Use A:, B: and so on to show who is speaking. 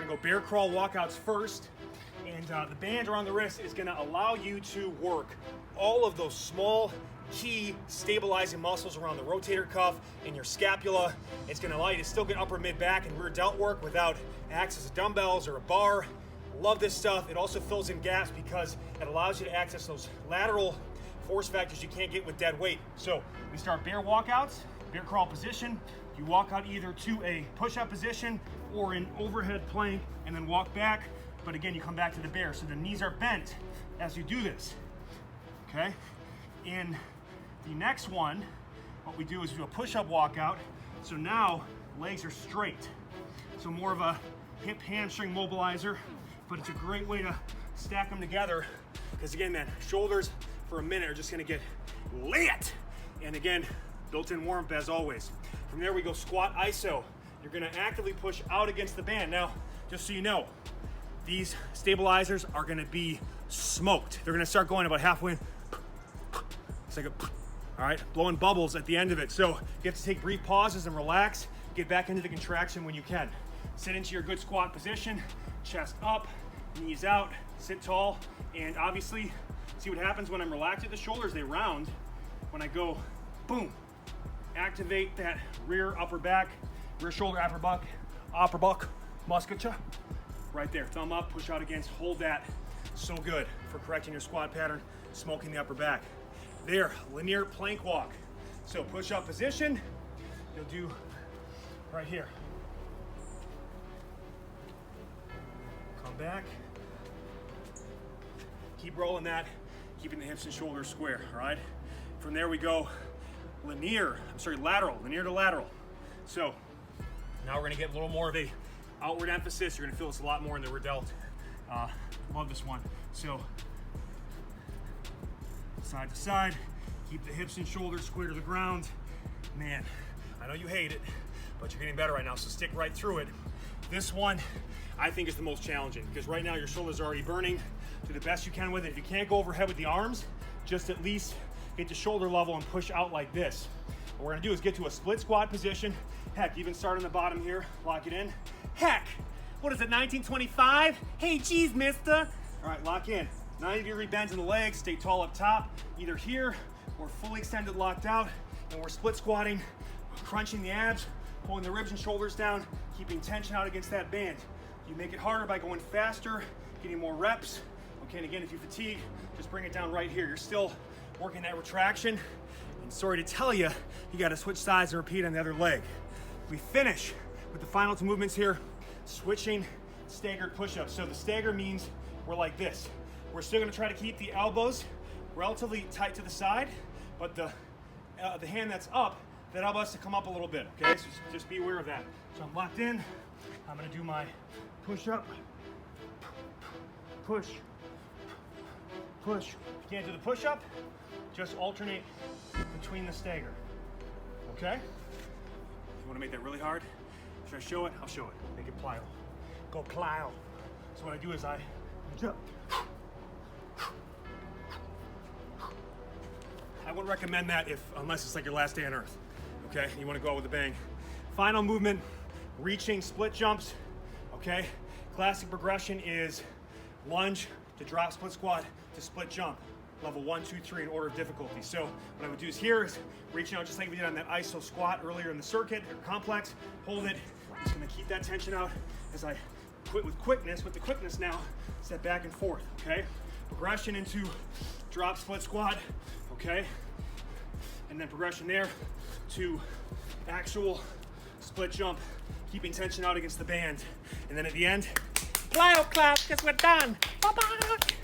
A: go bear crawl walkouts first. And the band around the wrist is gonna allow you to work all of those small key stabilizing muscles around the rotator cuff and your scapula. It's gonna allow you to still get upper mid back and rear delt work without access to dumbbells or a bar. Love this stuff. It also fills in gaps because it allows you to access those lateral force factors you can't get with dead weight. So we start bear walkouts, bear crawl position. You walk out either to a push-up position or an overhead plank and then walk back. But again, you come back to the bear. So the knees are bent as you do this, okay? In the next one, what we do is we do a push-up walkout. So now legs are straight. So more of a hip hamstring mobilizer, but it's a great way to stack them together. Because again, man, shoulders for a minute are just gonna get lit. And again, built-in warmth as always. From there we go squat iso. You're gonna actively push out against the band. Now, just so you know, these stabilizers are gonna be smoked. They're gonna start going about halfway. It's like all right, blowing bubbles at the end of it. So you have to take brief pauses and relax, get back into the contraction when you can. Sit into your good squat position, chest up, knees out, sit tall, and obviously, see what happens when I'm relaxed at the shoulders, they round. When I go, boom, activate that rear upper back, rear shoulder, upper buck, musculature. Right there, thumb up, push out against, hold that. So good for correcting your squat pattern, smoking the upper back. There, linear plank walk. So push up position, you'll do right here. Come back. Keep rolling that, keeping the hips and shoulders square, all right? From there we go lateral, linear to lateral. So now we're gonna get a little more of a outward emphasis. You're gonna feel this a lot more in the rear delt. Love this one. So side to side, keep the hips and shoulders square to the ground. Man, I know you hate it, but you're getting better right now, so stick right through it. This one, I think is the most challenging because right now your shoulders are already burning. Do the best you can with it. If you can't go overhead with the arms, just at least get to shoulder level and push out like this. What we're gonna do is get to a split squat position. Heck, even start on the bottom here, lock it in. Heck, what is it, 1925? Hey, geez, mister. All right, lock in. 90-degree bends in the legs, stay tall up top, either here or fully extended, locked out. And we're split squatting, crunching the abs, pulling the ribs and shoulders down, keeping tension out against that band. You make it harder by going faster, getting more reps. Okay, and again, if you fatigue, just bring it down right here. You're still working that retraction. And sorry to tell you, you gotta switch sides and repeat on the other leg. We finish with the final two movements here, switching staggered push-ups. So the stagger means we're like this. We're still gonna try to keep the elbows relatively tight to the side, but the hand that's up, that elbow has to come up a little bit, okay? So just be aware of that. So I'm locked in. I'm gonna do my push-up, push, push. If you can't do the push-up, just alternate between the stagger, okay? If you wanna make that really hard, should I show it? I'll show it. Make it plyo. Go plyo. So what I do is I jump. I wouldn't recommend that unless it's like your last day on earth, okay? You wanna go out with a bang. Final movement, reaching split jumps, okay? Classic progression is lunge to drop split squat to split jump. Level 1, 2, 3 in order of difficulty. So what I would do is here is reaching out just like we did on that iso squat earlier in the circuit or complex. Hold it. I'm just gonna keep that tension out as I quit with the quickness now, step back and forth, okay? Progression into drop split squat, okay? And then progression there to actual split jump, keeping tension out against the band. And then at the end, plyo clap, because we're done. Bye-bye.